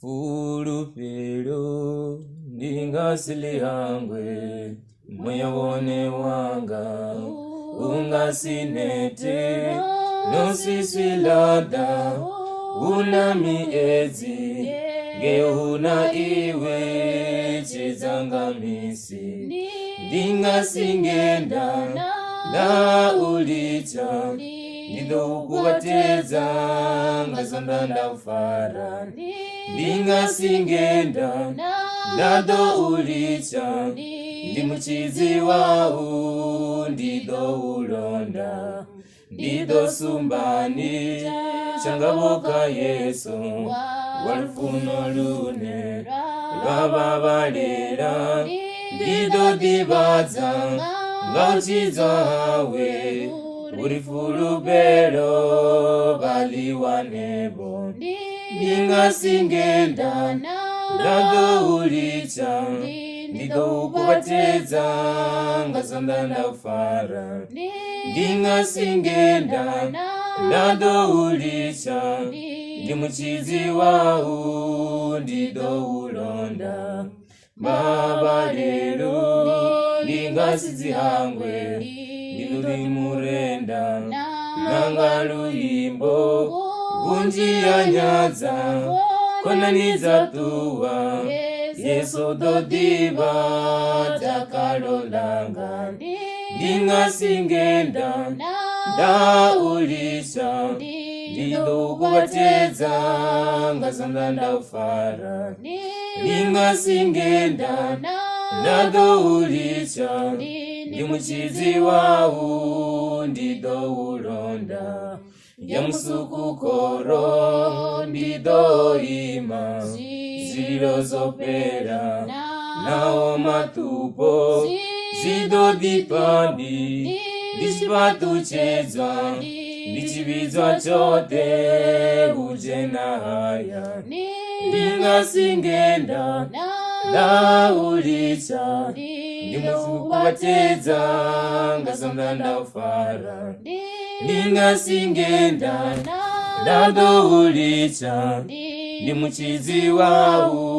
fulupelo ndingasilihangwe muyawone wanga ungasinete nosisilada una miezi geuna iwe chizangamisi ndingasingenda na ulicha ndidokubateza ngazondanda ufara ndingasingenda nado ulicha ndimuchizi wau ndido ulonda ndido sumbani changaboka yeso walufuno lune lwababalera ndido dibaza ngauchiza hawe ulifulubelo baliwanebo ndingasingenda nado ulicha ndido ukubateza ngazondanda ufara ndingasingenda nado ulicha ndimuchizi wau ndido ulonda mbavhalelo ndingasizihangwe ndilulimurenda nanga luyimbo gunjiyanyaza konaniza tuwa yesu dodiba takalolanga ndingasingenda ndaulisha ndidokubateza ngazondanda ufara ndingasingenda ndaulisha ndimuchizi wau ndido ulonda yamusukukoro ndido ima zilo zopera nao matupo zido dipandi disipatuchezwa ndichibizwa chote ujena haya ndingasingenda ndaulicha ndimukubateza ngazondanda ufara ndingasingenda ndaulicha ndimuchizi wau